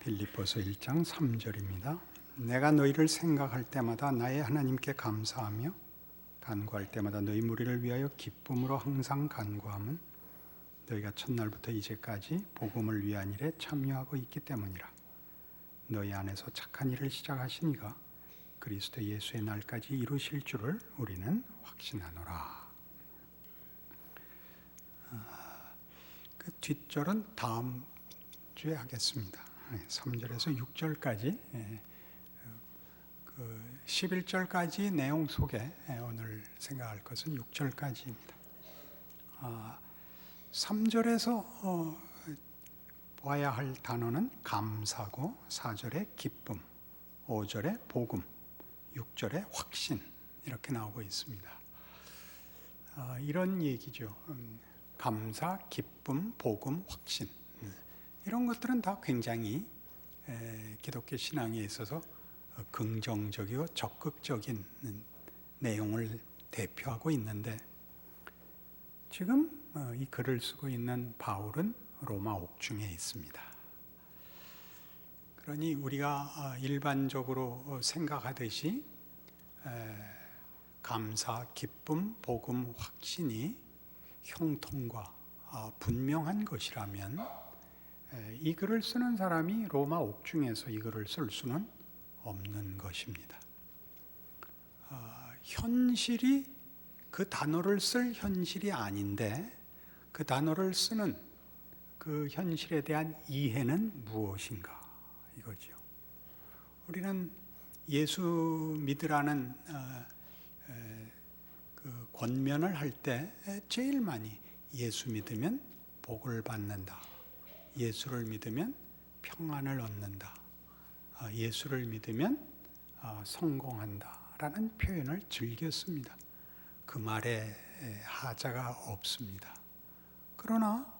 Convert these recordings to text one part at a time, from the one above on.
빌립보서 1장 3절입니다. 내가 너희를 생각할 때마다 나의 하나님께 감사하며 간구할 때마다 너희 무리를 위하여 기쁨으로 항상 간구함은 너희가 첫날부터 이제까지 복음을 위한 일에 참여하고 있기 때문이라. 너희 안에서 착한 일을 시작하신 이가 그리스도 예수의 날까지 이루실 줄을 우리는 확신하노라. 그 뒷절은 다음 주에 하겠습니다. 3절에서 6절까지 11절까지 내용 속에 오늘 생각할 것은 6절까지입니다. 3절에서 봐야 할 단어는 감사고 4절에 기쁨, 5절에 복음, 6절에 확신 이렇게 나오고 있습니다. 이런 얘기죠. 감사, 기쁨, 복음, 확신 이런 것들은 다 굉장히 기독교 신앙에 있어서 긍정적이고 적극적인 내용을 대표하고 있는데 지금 이 글을 쓰고 있는 바울은 로마 옥중에 있습니다. 그러니 우리가 일반적으로 생각하듯이 감사, 기쁨, 복음, 확신이 형통과 분명한 것이라면 이 글을 쓰는 사람이 로마 옥중에서 이 글을 쓸 수는 없는 것입니다. 현실이 그 단어를 쓸 현실이 아닌데 그 단어를 쓰는 그 현실에 대한 이해는 무엇인가 이거죠. 우리는 예수 믿으라는 그 권면을 할 때 제일 많이 예수 믿으면 복을 받는다. 예수를 믿으면 평안을 얻는다. 예수를 믿으면 성공한다 라는 표현을 즐겨 씁니다. 그 말에 하자가 없습니다. 그러나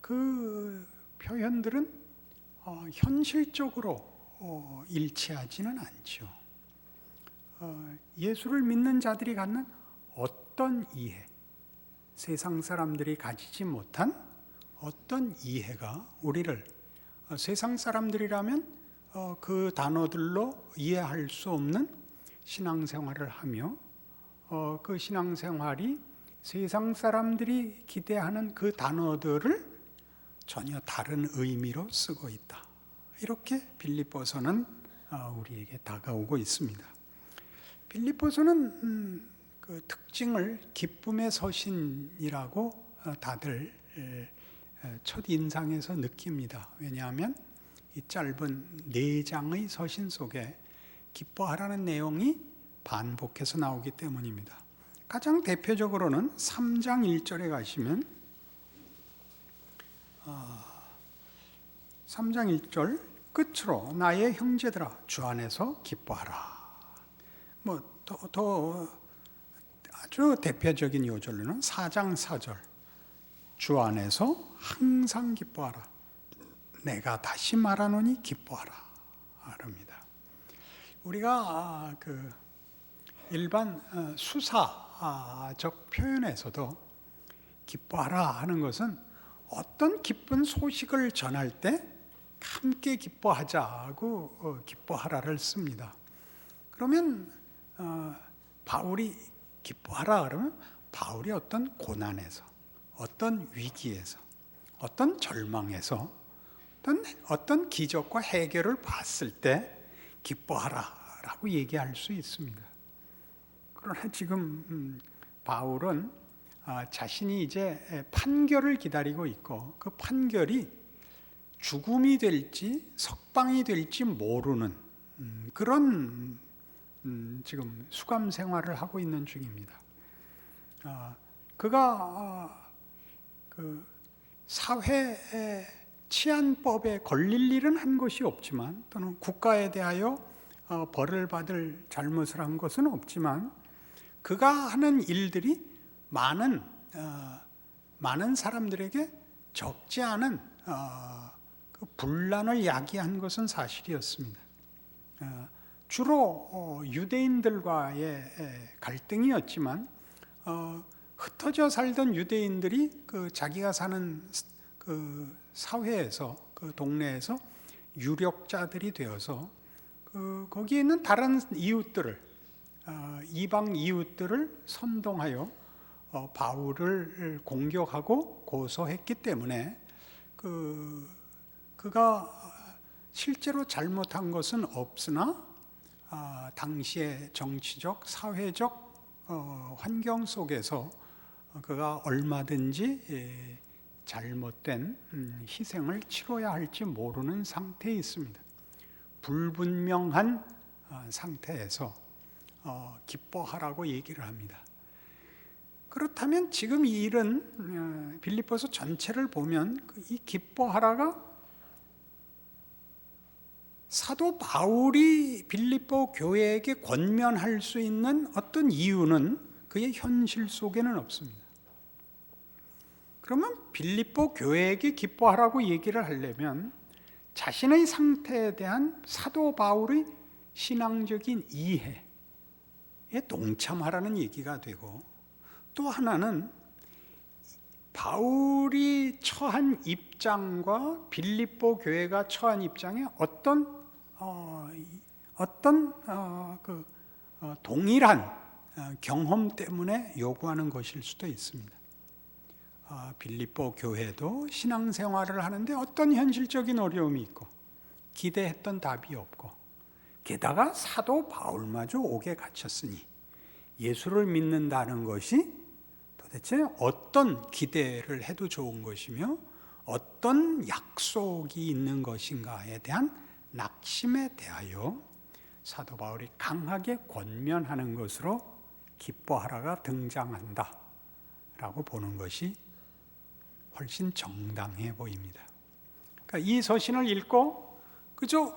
그 표현들은 현실적으로 일치하지는 않죠. 예수를 믿는 자들이 갖는 어떤 이해, 세상 사람들이 가지지 못한 어떤 이해가 우리를 세상 사람들이라면 그 단어들로 이해할 수 없는 신앙생활을 하며 그 신앙생활이 세상 사람들이 기대하는 그 단어들을 전혀 다른 의미로 쓰고 있다. 이렇게 빌립보서는 우리에게 다가오고 있습니다. 빌립보서는 그 특징을 기쁨의 서신이라고 다들 첫 인상에서 느낍니다. 왜냐하면 이 짧은 4장의 서신 속에 기뻐하라는 내용이 반복해서 나오기 때문입니다. 가장 대표적으로는 3장 1절에 가시면 3장 1절 끝으로 나의 형제들아 주 안에서 기뻐하라. 더 아주 대표적인 요절로는 4장 4절 주 안에서 항상 기뻐하라. 내가 다시 말하노니 기뻐하라. 합니다. 우리가 그 일반 수사적 표현에서도 기뻐하라 하는 것은 어떤 기쁜 소식을 전할 때 함께 기뻐하자고 기뻐하라를 씁니다. 그러면 바울이 기뻐하라 그러면 바울이 어떤 고난에서 어떤 위기에서 어떤 절망에서 어떤 기적과 해결을 봤을 때 기뻐하라라고 얘기할 수 있습니다. 그러나 지금 바울은 자신이 이제 판결을 기다리고 있고 그 판결이 죽음이 될지 석방이 될지 모르는 그런 지금 수감 생활을 하고 있는 중입니다. 그가 그 사회 치안법에 걸릴 일은 한 것이 없지만 또는 국가에 대하여 벌을 받을 잘못을 한 것은 없지만 그가 하는 일들이 많은 사람들에게 적지 않은 그 분란을 야기한 것은 사실이었습니다. 주로 유대인들과의 갈등이었지만 흩어져 살던 유대인들이 그 자기가 사는 그 사회에서 그 동네에서 유력자들이 되어서 거기에 있는 다른 이웃들을, 이방 이웃들을 선동하여 바울을 공격하고 고소했기 때문에 그가 실제로 잘못한 것은 없으나 당시의 정치적, 사회적 환경 속에서 그가 얼마든지 잘못된 희생을 치러야 할지 모르는 상태에 있습니다. 불분명한 상태에서 기뻐하라고 얘기를 합니다. 그렇다면 지금 이 일은 빌립보서 전체를 보면 이 기뻐하라가 사도 바울이 빌립보 교회에게 권면할 수 있는 어떤 이유는 그의 현실 속에는 없습니다. 그러면 빌립보 교회에게 기뻐하라고 얘기를 하려면 자신의 상태에 대한 사도 바울의 신앙적인 이해에 동참하라는 얘기가 되고, 또 하나는 바울이 처한 입장과 빌립보 교회가 처한 입장에 어떤 동일한 경험 때문에 요구하는 것일 수도 있습니다. 빌립보 교회도 신앙생활을 하는데 어떤 현실적인 어려움이 있고 기대했던 답이 없고, 게다가 사도 바울마저 옥에 갇혔으니 예수를 믿는다는 것이 도대체 어떤 기대를 해도 좋은 것이며 어떤 약속이 있는 것인가에 대한 낙심에 대하여 사도 바울이 강하게 권면하는 것으로 기뻐하라가 등장한다 라고 보는 것이 훨씬 정당해 보입니다. 그러니까 이 서신을 읽고 그저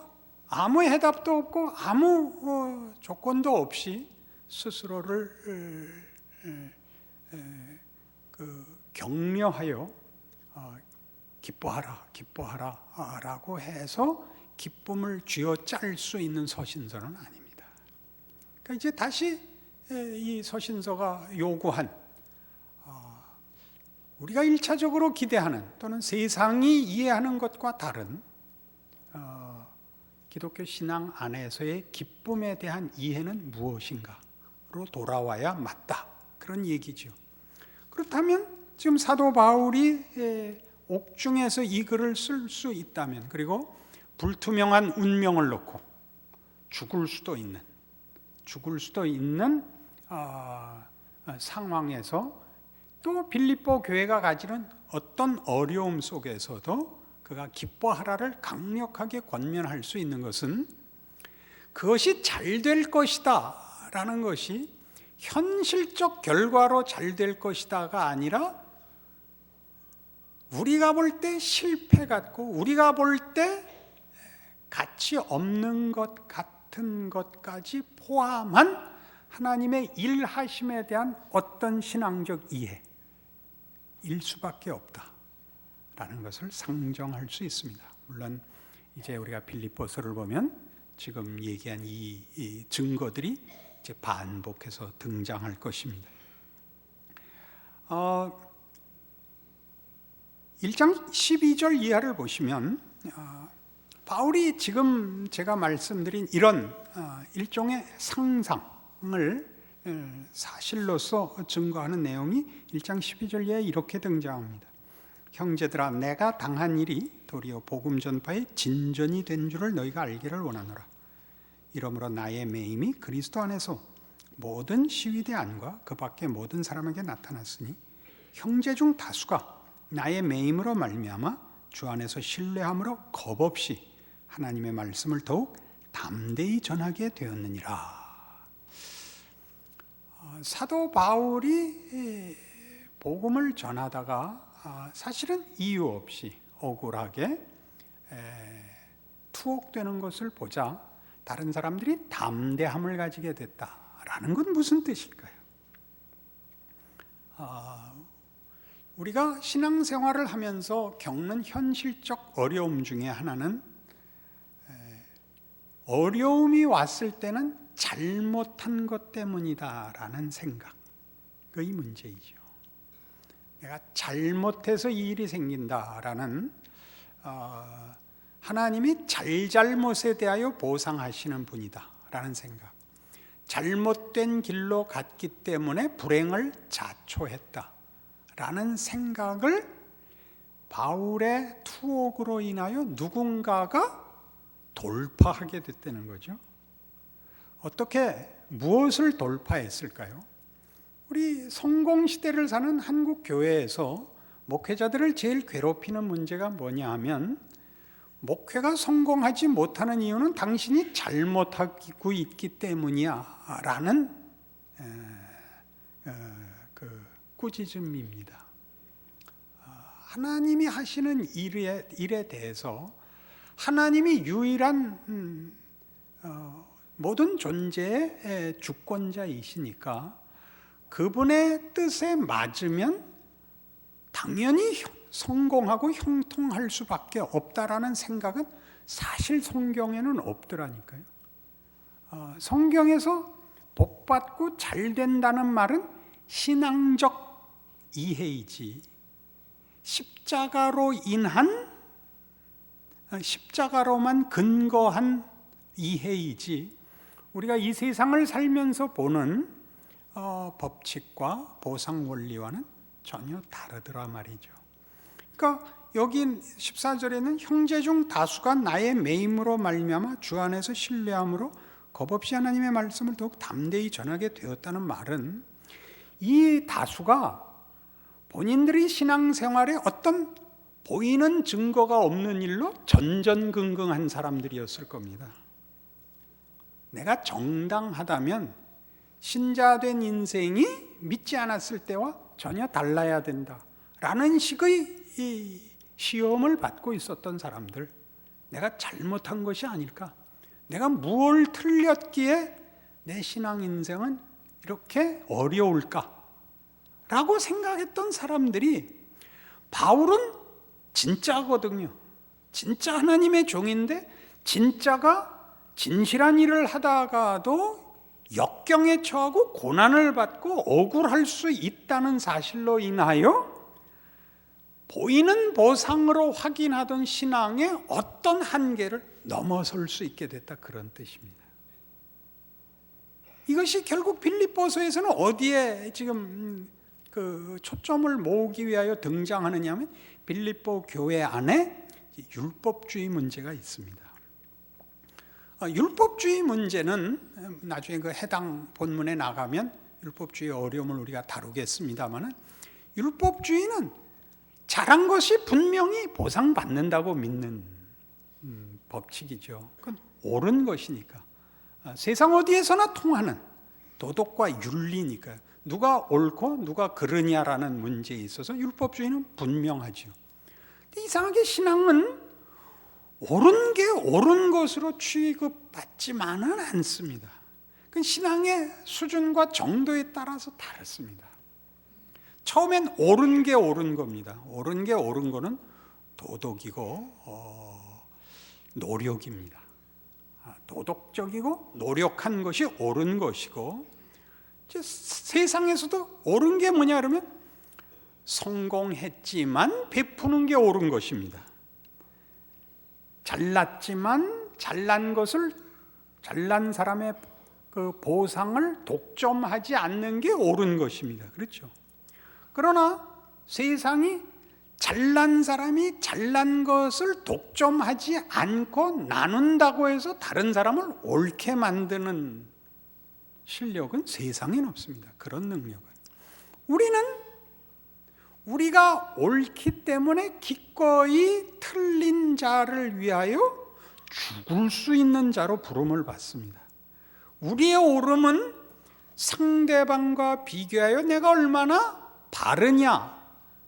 아무 해답도 없고 아무 조건도 없이 스스로를 격려하여 기뻐하라 라고 해서 기쁨을 쥐어짤 수 있는 서신서는 아닙니다. 그러니까 이제 다시 이 서신서가 요구한 우리가 1차적으로 기대하는 또는 세상이 이해하는 것과 다른 기독교 신앙 안에서의 기쁨에 대한 이해는 무엇인가로 돌아와야 맞다, 그런 얘기죠. 그렇다면 지금 사도 바울이 옥중에서 이 글을 쓸 수 있다면, 그리고 불투명한 운명을 놓고 죽을 수도 있는 상황에서 또 빌립보 교회가 가지는 어떤 어려움 속에서도 그가 기뻐하라를 강력하게 권면할 수 있는 것은 그것이 잘 될 것이다 라는 것이 현실적 결과로 잘 될 것이다가 아니라 우리가 볼 때 실패 같고 우리가 볼 때 가치 없는 것 같은 것까지 포함한 하나님의 일하심에 대한 어떤 신앙적 이해일 수밖에 없다라는 것을 상정할 수 있습니다. 물론 이제 우리가 빌립보서를 보면 지금 얘기한 이 증거들이 이제 반복해서 등장할 것입니다. 1장 12절 이하를 보시면 바울이 지금 제가 말씀드린 이런 일종의 상상을 사실로서 증거하는 내용이 1장 12절 이하에 이렇게 등장합니다. 형제들아, 내가 당한 일이 도리어 복음 전파의 진전이 된 줄을 너희가 알기를 원하노라. 이러므로 나의 매임이 그리스도 안에서 모든 시위대 안과 그 밖의 모든 사람에게 나타났으니 형제 중 다수가 나의 매임으로 말미암아 주 안에서 신뢰함으로 겁없이 하나님의 말씀을 더욱 담대히 전하게 되었느니라. 사도 바울이 복음을 전하다가 사실은 이유 없이 억울하게 투옥되는 것을 보자 다른 사람들이 담대함을 가지게 됐다라는 건 무슨 뜻일까요? 우리가 신앙생활을 하면서 겪는 현실적 어려움 중에 하나는 어려움이 왔을 때는 잘못한 것 때문이다라는 생각의 문제이죠. 내가 잘못해서 이 일이 생긴다라는 하나님이 잘잘못에 대하여 보상하시는 분이다 라는 생각, 잘못된 길로 갔기 때문에 불행을 자초했다 라는 생각을 바울의 투옥으로 인하여 누군가가 돌파하게 됐다는 거죠. 어떻게, 무엇을 돌파했을까요? 우리 성공시대를 사는 한국 교회에서 목회자들을 제일 괴롭히는 문제가 뭐냐 하면, 목회가 성공하지 못하는 이유는 당신이 잘못하고 있기 때문이야 라는 꾸짖음입니다. 하나님이 하시는 일에 대해서 하나님이 유일한 모든 존재의 주권자이시니까 그분의 뜻에 맞으면 당연히 성공하고 형통할 수밖에 없다라는 생각은 사실 성경에는 없더라니까요. 성경에서 복받고 잘 된다는 말은 신앙적 이해이지, 십자가로만 근거한 이해이지, 우리가 이 세상을 살면서 보는 법칙과 보상 원리와는 전혀 다르더라 말이죠. 그러니까 여기 14절에는 형제 중 다수가 나의 매임으로 말미암아 주 안에서 신뢰함으로 겁없이 하나님의 말씀을 더욱 담대히 전하게 되었다는 말은, 이 다수가 본인들이 신앙생활에 어떤 보이는 증거가 없는 일로 전전긍긍한 사람들이었을 겁니다. 내가 정당하다면 신자된 인생이 믿지 않았을 때와 전혀 달라야 된다 라는 식의 이 시험을 받고 있었던 사람들, 내가 잘못한 것이 아닐까, 내가 무엇을 틀렸기에 내 신앙 인생은 이렇게 어려울까 라고 생각했던 사람들이, 바울은 진짜거든요. 진짜 하나님의 종인데, 진짜가 진실한 일을 하다가도 역경에 처하고 고난을 받고 억울할 수 있다는 사실로 인하여 보이는 보상으로 확인하던 신앙의 어떤 한계를 넘어설 수 있게 됐다, 그런 뜻입니다. 이것이 결국 빌립보서에서는 어디에 지금 그 초점을 모으기 위하여 등장하느냐 하면, 빌립보 교회 안에 율법주의 문제가 있습니다. 율법주의 문제는 나중에 그 해당 본문에 나가면 율법주의의 어려움을 우리가 다루겠습니다만, 율법주의는 잘한 것이 분명히 보상받는다고 믿는 법칙이죠. 그건 옳은 것이니까, 세상 어디에서나 통하는 도덕과 윤리니까요. 누가 옳고 누가 그르냐라는 문제에 있어서 율법주의는 분명하죠. 이상하게 신앙은 옳은 게 옳은 것으로 취급받지만은 않습니다. 그 신앙의 수준과 정도에 따라서 다릅니다. 처음엔 옳은 게 옳은 겁니다. 옳은 게 옳은 거는 도덕이고 노력입니다. 도덕적이고 노력한 것이 옳은 것이고, 세상에서도 옳은 게 뭐냐 그러면 성공했지만 베푸는 게 옳은 것입니다. 잘났지만 잘난 것을, 잘난 사람의 그 보상을 독점하지 않는 게 옳은 것입니다. 그렇죠? 그러나 세상이 잘난 사람이 잘난 것을 독점하지 않고 나눈다고 해서 다른 사람을 옳게 만드는 실력은 세상엔 없습니다. 그런 능력은. 우리는 우리가 옳기 때문에 기꺼이 틀린 자를 위하여 죽을 수 있는 자로 부름을 받습니다. 우리의 옳음은 상대방과 비교하여 내가 얼마나 바르냐,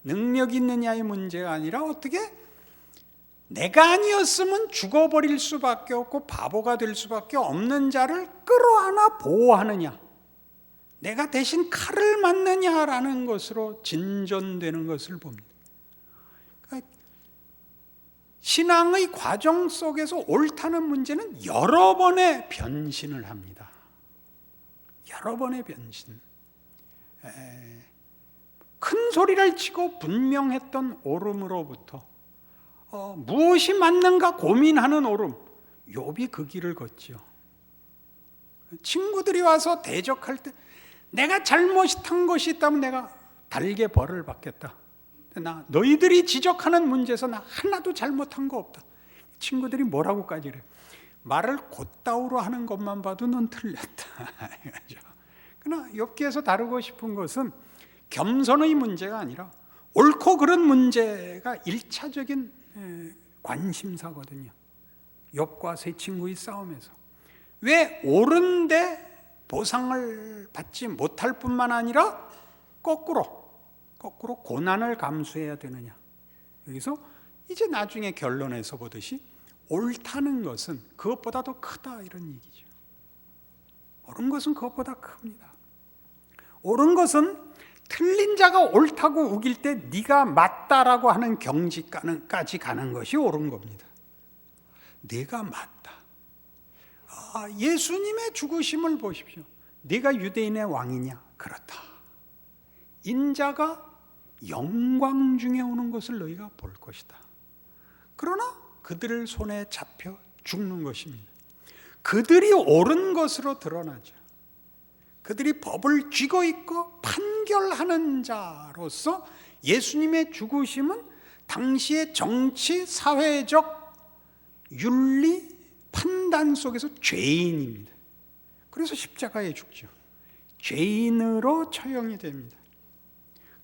능력 있느냐의 문제가 아니라, 어떻게 내가 아니었으면 죽어버릴 수밖에 없고 바보가 될 수밖에 없는 자를 끌어안아 보호하느냐, 내가 대신 칼을 맞느냐라는 것으로 진전되는 것을 봅니다. 그러니까 신앙의 과정 속에서 옳다는 문제는 여러 번의 변신을 합니다. 여러 번의 변신. 큰 소리를 치고 분명했던 옳음으로부터 무엇이 맞는가 고민하는 오름, 욥이 그 길을 걷지요. 친구들이 와서 대적할 때 내가 잘못한 것이 있다면 내가 달게 벌을 받겠다. 너희들이 지적하는 문제에서 나 하나도 잘못한 거 없다. 친구들이 뭐라고까지 그래요. 말을 곧다우로 하는 것만 봐도 넌 틀렸다. 그러나 욥기에서 다루고 싶은 것은 겸손의 문제가 아니라 옳고 그른 문제가 1차적인 관심사거든요. 욥과 세 친구의 싸움에서 왜 옳은데 보상을 받지 못할 뿐만 아니라 거꾸로 고난을 감수해야 되느냐. 여기서 이제 나중에 결론에서 보듯이 옳다는 것은 그것보다 더 크다 이런 얘기죠. 옳은 것은 그것보다 큽니다. 옳은 것은 틀린 자가 옳다고 우길 때 네가 맞다라고 하는 경지까지 가는 것이 옳은 겁니다. 내가 맞다. 예수님의 죽으심을 보십시오. 네가 유대인의 왕이냐? 그렇다. 인자가 영광 중에 오는 것을 너희가 볼 것이다. 그러나 그들의 손에 잡혀 죽는 것입니다. 그들이 옳은 것으로 드러나죠. 그들이 법을 쥐고 있고 판결하는 자로서 예수님의 죽으심은 당시의 정치, 사회적 윤리, 판단 속에서 죄인입니다. 그래서 십자가에 죽죠. 죄인으로 처형이 됩니다.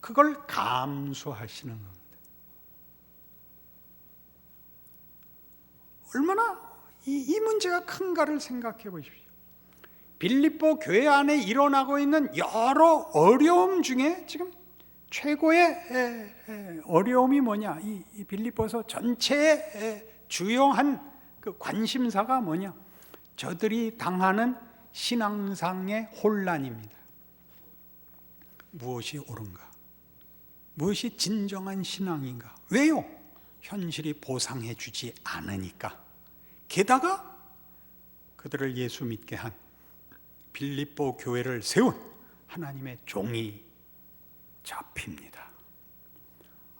그걸 감수하시는 겁니다. 얼마나 이 문제가 큰가를 생각해 보십시오. 빌립보 교회 안에 일어나고 있는 여러 어려움 중에 지금 최고의 어려움이 뭐냐? 이 빌립보서 전체의 주요한 그 관심사가 뭐냐? 저들이 당하는 신앙상의 혼란입니다. 무엇이 옳은가? 무엇이 진정한 신앙인가? 왜요? 현실이 보상해 주지 않으니까. 게다가 그들을 예수 믿게 한 빌립보 교회를 세운 하나님의 종이 잡힙니다.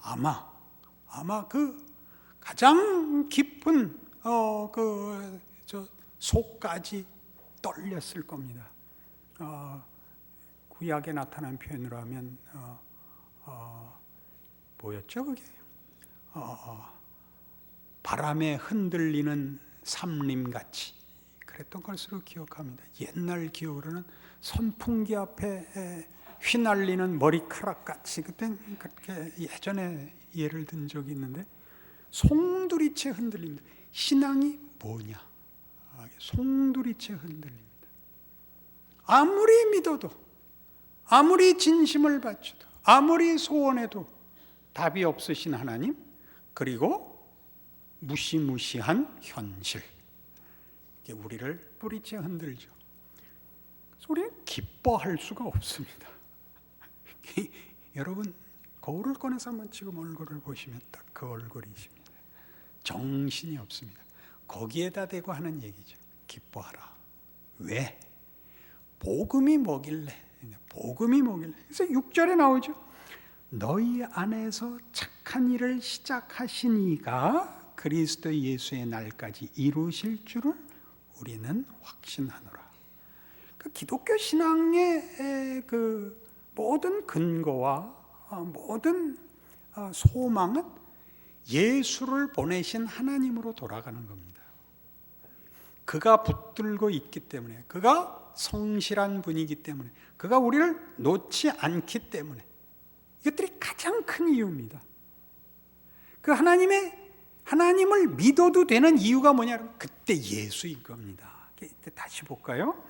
아마 그 가장 깊은 속까지 떨렸을 겁니다. 구약에 나타난 표현으로 하면 뭐였죠 그게? 바람에 흔들리는 삼림같이 그랬던 것으로 기억합니다. 옛날 기억으로는 선풍기 앞에 휘날리는 머리카락같이, 그땐 그렇게 예전에 예를 든 적이 있는데, 송두리째 흔들립니다. 신앙이 뭐냐? 송두리째 흔들립니다. 아무리 믿어도, 아무리 진심을 바쳐도, 아무리 소원해도 답이 없으신 하나님, 그리고 무시무시한 현실, 이게 우리를 뿌리째 흔들죠. 그래서 우리는 기뻐할 수가 없습니다. 여러분 거울을 꺼내서 한번 지금 얼굴을 보시면 딱 그 얼굴이십니다. 정신이 없습니다. 거기에다 대고 하는 얘기죠. 기뻐하라. 왜? 복음이 뭐길래? 복음이 뭐길래? 그래서 6절에 나오죠. 너희 안에서 착한 일을 시작하신 이가 그리스도 예수의 날까지 이루실 줄을 우리는 확신하노라. 그 기독교 신앙의 그 모든 근거와 모든 소망은 예수를 보내신 하나님으로 돌아가는 겁니다. 그가 붙들고 있기 때문에, 그가 성실한 분이기 때문에, 그가 우리를 놓지 않기 때문에, 이것들이 가장 큰 이유입니다. 그 하나님을 믿어도 되는 이유가 뭐냐면 그때 예수인 겁니다. 다시 볼까요?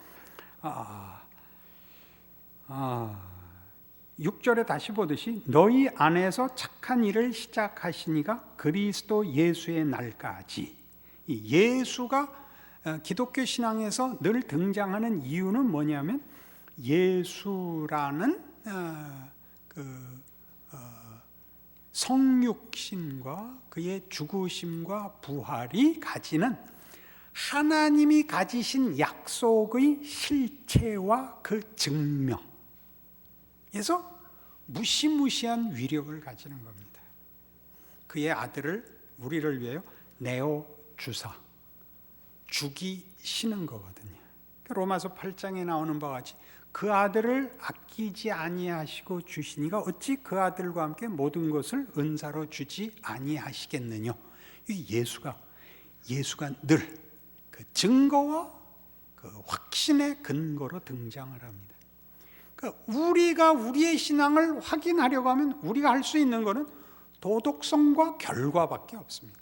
6절에 다시 보듯이 너희 안에서 착한 일을 시작하시니가 그리스도 예수의 날까지. 이 예수가 기독교 신앙에서 늘 등장하는 이유는 뭐냐면 예수라는 성육신과 그의 죽으심과 부활이 가지는 하나님이 가지신 약속의 실체와 그 증명, 그래서 무시무시한 위력을 가지는 겁니다. 그의 아들을 우리를 위하여 내어 주사 죽이시는 거거든요. 로마서 8장에 나오는 바와 같이 그 아들을 아끼지 아니하시고 주시니가 어찌 그 아들과 함께 모든 것을 은사로 주지 아니하시겠느냐. 예수가 늘 그 증거와 그 확신의 근거로 등장을 합니다. 그러니까 우리가 우리의 신앙을 확인하려고 하면 우리가 할 수 있는 것은 도덕성과 결과밖에 없습니다.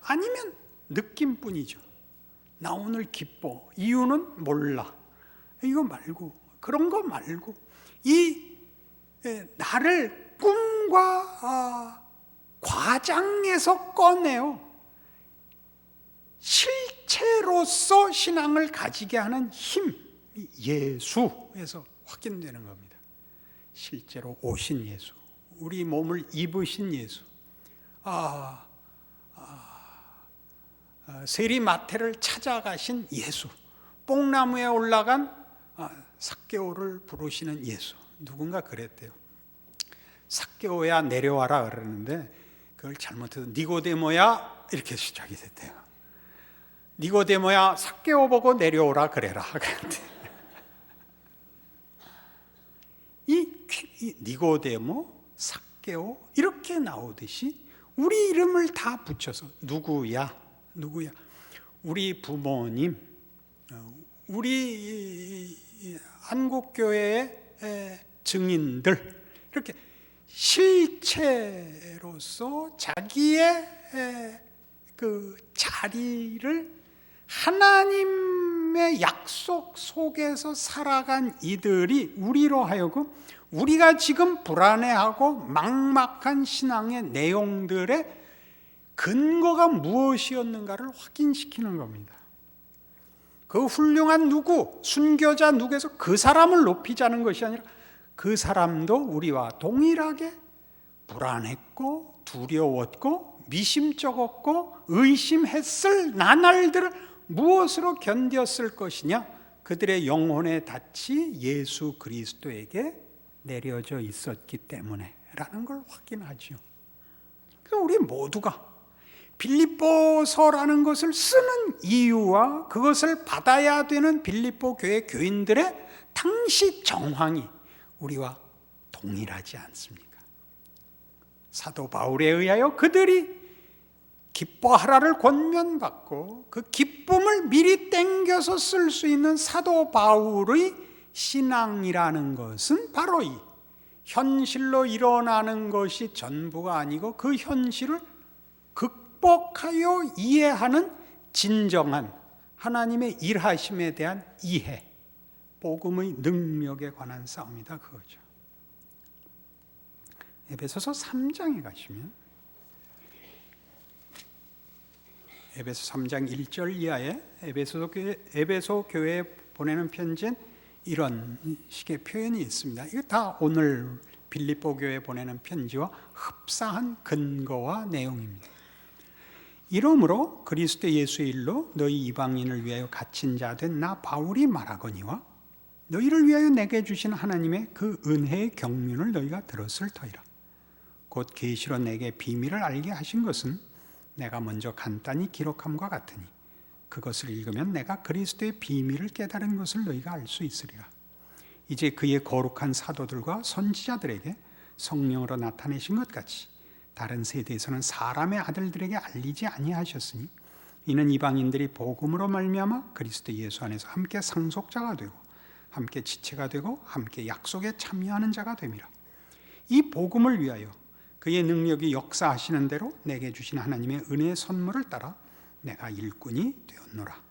아니면 느낌뿐이죠. 나 오늘 기뻐. 이유는 몰라. 이거 말고, 그런 거 말고, 나를 꿈과 과장에서 꺼내요. 실체로서 신앙을 가지게 하는 힘, 예수에서 확인되는 겁니다. 실제로 오신 예수, 우리 몸을 입으신 예수, 세리마태를 찾아가신 예수, 뽕나무에 올라간 삭개오를 부르시는 예수. 누군가 그랬대요. 삭개오야 내려와라 그러는데 그걸 잘못해서 니고데모야 이렇게 시작이 됐대요. 니고데모야 삭개오 보고 내려오라 그래라. 이 니고데모, 삭개오 이렇게 나오듯이 우리 이름을 다 붙여서 누구야? 우리 부모님, 우리 한국교회의 증인들, 이렇게 실체로서 자기의 그 자리를 하나님의 약속 속에서 살아간 이들이 우리로 하여금 우리가 지금 불안해하고 막막한 신앙의 내용들의 근거가 무엇이었는가를 확인시키는 겁니다. 그 훌륭한 누구, 순교자 누구에서 그 사람을 높이자는 것이 아니라 그 사람도 우리와 동일하게 불안했고 두려웠고 미심쩍었고 의심했을 나날들을 무엇으로 견뎠을 것이냐? 그들의 영혼의 닻이 예수 그리스도에게 내려져 있었기 때문에 라는 걸 확인하죠. 그래서 우리 모두가 빌립보서라는 것을 쓰는 이유와 그것을 받아야 되는 빌립보 교회 교인들의 당시 정황이 우리와 동일하지 않습니까? 사도 바울에 의하여 그들이 기뻐하라를 권면받고 그 기쁨을 미리 땡겨서 쓸 수 있는 사도 바울의 신앙이라는 것은 바로 이 현실로 일어나는 것이 전부가 아니고 그 현실을 극복하여 이해하는 진정한 하나님의 일하심에 대한 이해, 복음의 능력에 관한 싸움이다 그거죠. 에베소서 3장에 가시면 에베소 3장 1절 이하에 에베소 교회에 보내는 편지엔 이런 식의 표현이 있습니다. 이거 다 오늘 빌립보 교회에 보내는 편지와 흡사한 근거와 내용입니다. 이러므로 그리스도 예수의 일로 너희 이방인을 위하여 갇힌 자 된 나 바울이 말하거니와 너희를 위하여 내게 주신 하나님의 그 은혜의 경륜을 너희가 들었을 터이라. 곧 계시로 내게 비밀을 알게 하신 것은 내가 먼저 간단히 기록함과 같으니 그것을 읽으면 내가 그리스도의 비밀을 깨달은 것을 너희가 알 수 있으리라. 이제 그의 거룩한 사도들과 선지자들에게 성령으로 나타내신 것 같이 다른 세대에서는 사람의 아들들에게 알리지 아니하셨으니 이는 이방인들이 복음으로 말미암아 그리스도 예수 안에서 함께 상속자가 되고 함께 지체가 되고 함께 약속에 참여하는 자가 됨이라. 이 복음을 위하여 그의 능력이 역사하시는 대로 내게 주신 하나님의 은혜의 선물을 따라 내가 일꾼이 되었노라.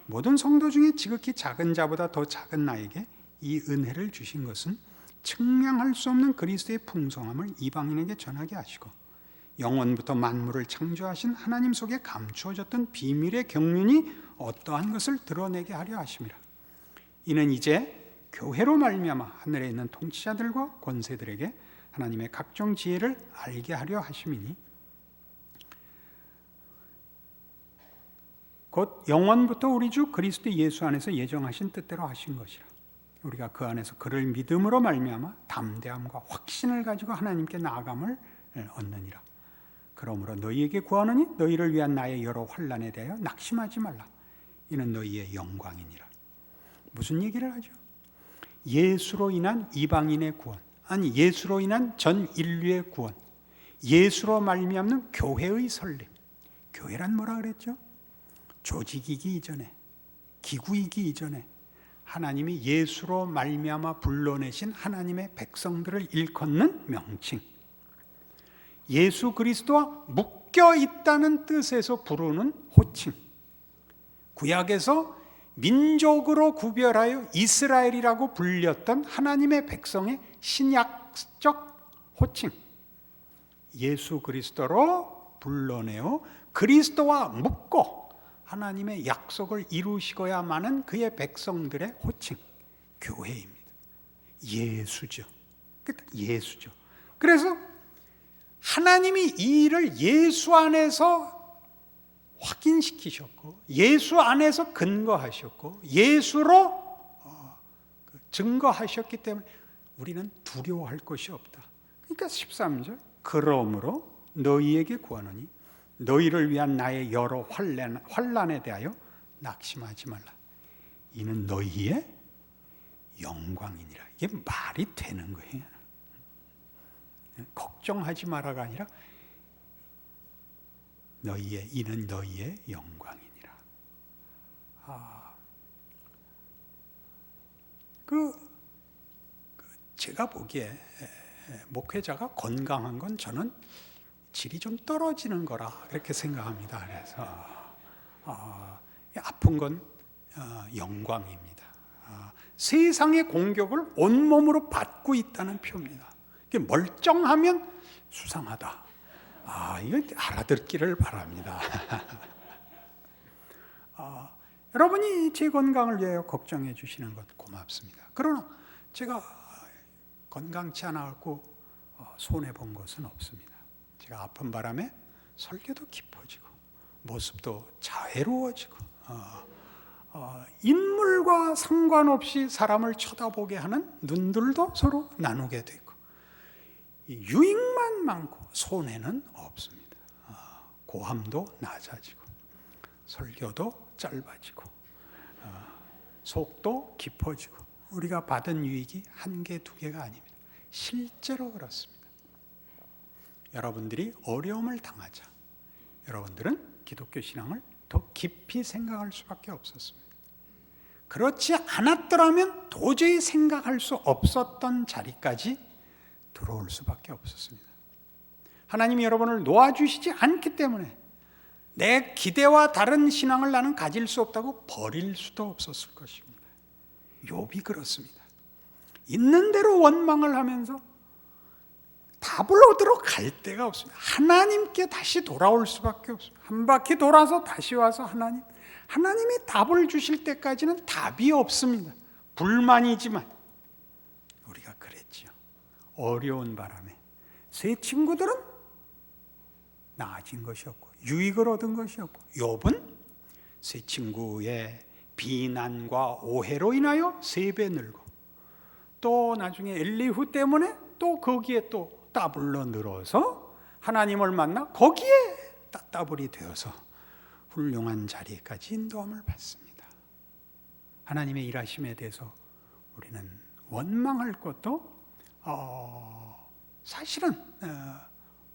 모든 성도 중에 지극히 작은 자보다 더 작은 나에게 이 은혜를 주신 것은 측량할 수 없는 그리스도의 풍성함을 이방인에게 전하게 하시고 영원부터 만물을 창조하신 하나님 속에 감추어졌던 비밀의 경륜이 어떠한 것을 드러내게 하려 하심이라. 이는 이제 교회로 말미암아 하늘에 있는 통치자들과 권세들에게 하나님의 각종 지혜를 알게 하려 하심이니 곧 영원부터 우리 주 그리스도 예수 안에서 예정하신 뜻대로 하신 것이라. 우리가 그 안에서 그를 믿음으로 말미암아 담대함과 확신을 가지고 하나님께 나아감을 얻느니라. 그러므로 너희에게 구하노니 너희를 위한 나의 여러 환난에 대하여 낙심하지 말라. 이는 너희의 영광이니라. 무슨 얘기를 하죠? 예수로 인한 이방인의 구원, 아니 예수로 인한 전 인류의 구원, 예수로 말미암는 교회의 설립. 교회란 뭐라 그랬죠? 조직이기 이전에, 기구이기 이전에 하나님이 예수로 말미암아 불러내신 하나님의 백성들을 일컫는 명칭, 예수 그리스도와 묶여 있다는 뜻에서 부르는 호칭, 구약에서 민족으로 구별하여 이스라엘이라고 불렸던 하나님의 백성의 신약적 호칭, 예수 그리스도로 불러내어 그리스도와 묶고 하나님의 약속을 이루시고야마는 그의 백성들의 호칭, 교회입니다. 예수죠. 예수죠. 그래서 하나님이 이 일을 예수 안에서 확인시키셨고, 예수 안에서 근거하셨고, 예수로 증거하셨기 때문에 우리는 두려워할 것이 없다. 그러니까 13절, 그러므로 너희에게 구하노니 너희를 위한 나의 여러 환난에 대하여 낙심하지 말라. 이는 너희의 영광이니라. 이게 말이 되는 거예요. 걱정하지 마라가 아니라 이는 너희의 영광이니라. 제가 보기에 목회자가 건강한 건 저는 질이 좀 떨어지는 거라 그렇게 생각합니다. 그래서 아픈 건 영광입니다. 세상의 공격을 온몸으로 받고 있다는 표입니다. 멀쩡하면 수상하다. 이거 알아듣기를 바랍니다. 여러분이 제 건강을 위하여 걱정해 주시는 것 고맙습니다. 그러나 제가 건강치 않아갖고 손해본 것은 없습니다. 제가 아픈 바람에 설교도 깊어지고 모습도 자애로워지고 인물과 상관없이 사람을 쳐다보게 하는 눈들도 서로 나누게 되고 유익만 많고 손해는 없습니다. 고함도 낮아지고 설교도 짧아지고 속도 깊어지고 우리가 받은 유익이 한 개, 두 개가 아닙니다. 실제로 그렇습니다. 여러분들이 어려움을 당하자 여러분들은 기독교 신앙을 더 깊이 생각할 수밖에 없었습니다. 그렇지 않았더라면 도저히 생각할 수 없었던 자리까지 들어올 수밖에 없었습니다. 하나님이 여러분을 놓아주시지 않기 때문에 내 기대와 다른 신앙을 나는 가질 수 없다고 버릴 수도 없었을 것입니다. 욥이 그렇습니다. 있는 대로 원망을 하면서 답을 얻으러 갈 데가 없습니다. 하나님께 다시 돌아올 수밖에 없습니다. 한 바퀴 돌아서 다시 와서 하나님이 답을 주실 때까지는 답이 없습니다. 불만이지만 우리가 그랬지요. 어려운 바람에 세 친구들은 나아진 것이 없고 유익을 얻은 것이 없고 욥은 세 친구의 비난과 오해로 인하여 3배 늘고 또 나중에 엘리후 때문에 또 거기에 또 따블로 늘어서 하나님을 만나 거기에 따따블이 되어서 훌륭한 자리까지 인도함을 받습니다. 하나님의 일하심에 대해서 우리는 원망할 것도 사실은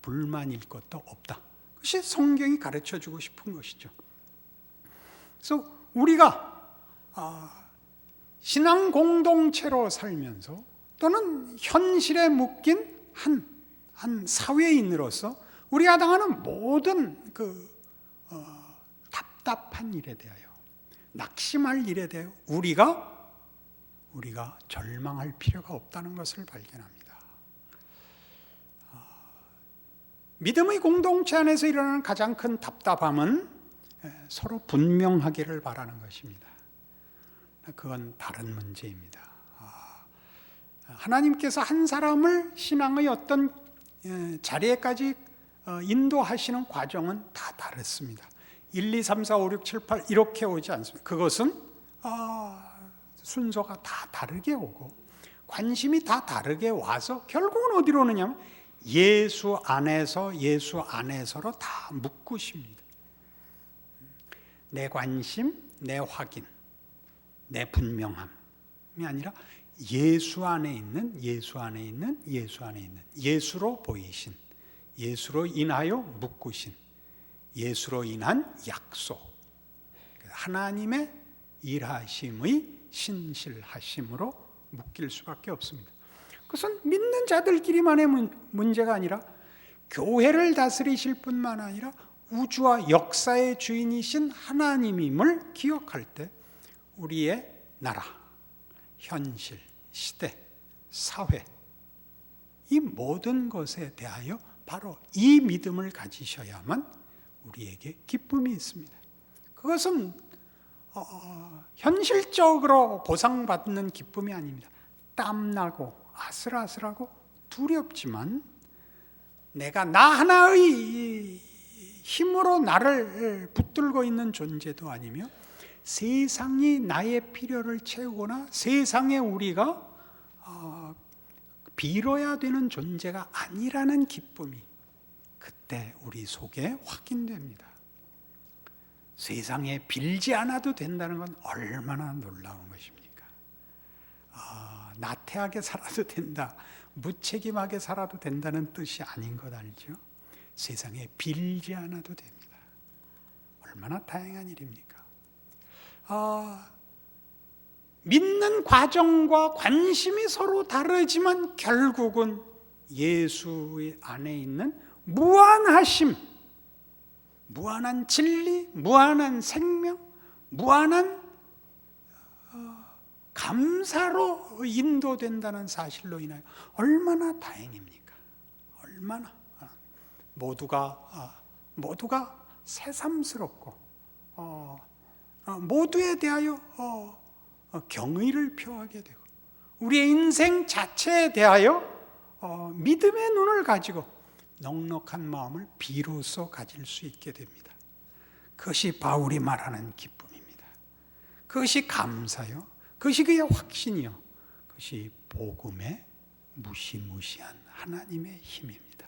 불만일 것도 없다. 그것이 성경이 가르쳐주고 싶은 것이죠. 그래서 우리가 신앙 공동체로 살면서 또는 현실에 묶인 한 사회인으로서 우리가 당하는 모든 답답한 일에 대하여 낙심할 일에 대하여 우리가 절망할 필요가 없다는 것을 발견합니다. 믿음의 공동체 안에서 일어나는 가장 큰 답답함은 서로 분명하기를 바라는 것입니다. 그건 다른 문제입니다. 하나님께서 한 사람을 신앙의 어떤 자리에까지 인도하시는 과정은 다 다릅니다. 1, 2, 3, 4, 5, 6, 7, 8 이렇게 오지 않습니다. 그것은 순서가 다 다르게 오고 관심이 다 다르게 와서 결국은 어디로 오느냐면 예수 안에서로 다 묶으십니다. 내 관심, 내 확인, 내 분명함이 아니라 예수 안에 있는 예수로 보이신, 예수로 인하여 묶으신, 예수로 인한 약속, 하나님의 일하심의 신실하심으로 묶일 수밖에 없습니다. 그것은 믿는 자들끼리만의 문제가 아니라 교회를 다스리실 뿐만 아니라 우주와 역사의 주인이신 하나님임을 기억할 때 우리의 나라, 현실, 시대, 사회, 이 모든 것에 대하여 바로 이 믿음을 가지셔야만 우리에게 기쁨이 있습니다. 그것은 현실적으로 보상받는 기쁨이 아닙니다. 땀나고 아슬아슬하고 두렵지만 내가 나 하나의 힘으로 나를 붙들고 있는 존재도 아니며 세상이 나의 필요를 채우거나 세상에 우리가 빌어야 되는 존재가 아니라는 기쁨이 그때 우리 속에 확인됩니다. 세상에 빌지 않아도 된다는 건 얼마나 놀라운 것입니까? 나태하게 살아도 된다, 무책임하게 살아도 된다는 뜻이 아닌 것 알죠? 세상에 빌지 않아도 됩니다. 얼마나 다양한 일입니까? 믿는 과정과 관심이 서로 다르지만 결국은 예수 안에 있는 무한하심, 무한한 진리, 무한한 생명, 무한한 감사로 인도된다는 사실로 인하여 얼마나 다행입니까? 얼마나 모두가 새삼스럽고 모두에 대하여 경의를 표하게 되고 우리의 인생 자체에 대하여 믿음의 눈을 가지고 넉넉한 마음을 비로소 가질 수 있게 됩니다. 그것이 바울이 말하는 기쁨입니다. 그것이 감사요, 그것이 그의 확신이요, 그것이 복음의 무시무시한 하나님의 힘입니다.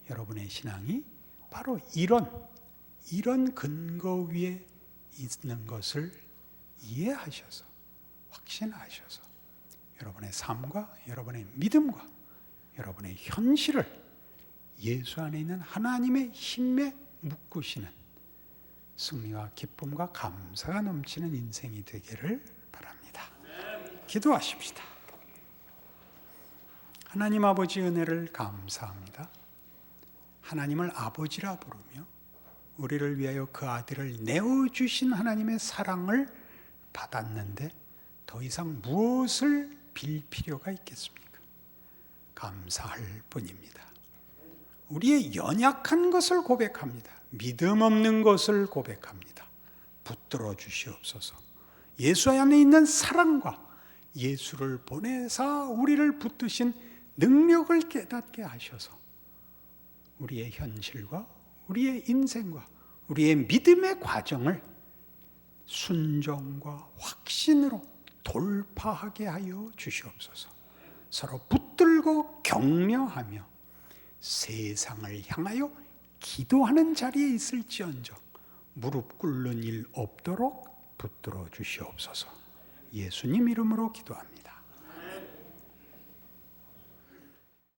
여러분의 신앙이 바로 이런 근거 위에 있는 것을 이해하셔서 확신하셔서 여러분의 삶과 여러분의 믿음과 여러분의 현실을 예수 안에 있는 하나님의 힘에 묶으시는 승리와 기쁨과 감사가 넘치는 인생이 되기를 바랍니다. 기도하십시다. 하나님 아버지 은혜를 감사합니다. 하나님을 아버지라 부르며 우리를 위하여 그 아들을 내어주신 하나님의 사랑을 받았는데 더 이상 무엇을 빌 필요가 있겠습니까? 감사할 뿐입니다. 우리의 연약한 것을 고백합니다. 믿음 없는 것을 고백합니다. 붙들어 주시옵소서. 예수 안에 있는 사랑과 예수를 보내사 우리를 붙드신 능력을 깨닫게 하셔서 우리의 현실과 우리의 인생과 우리의 믿음의 과정을 순종과 확신으로 돌파하게 하여 주시옵소서. 서로 붙들고 격려하며 세상을 향하여 기도하는 자리에 있을지언정 무릎 꿇는 일 없도록 붙들어 주시옵소서. 예수님 이름으로 기도합니다.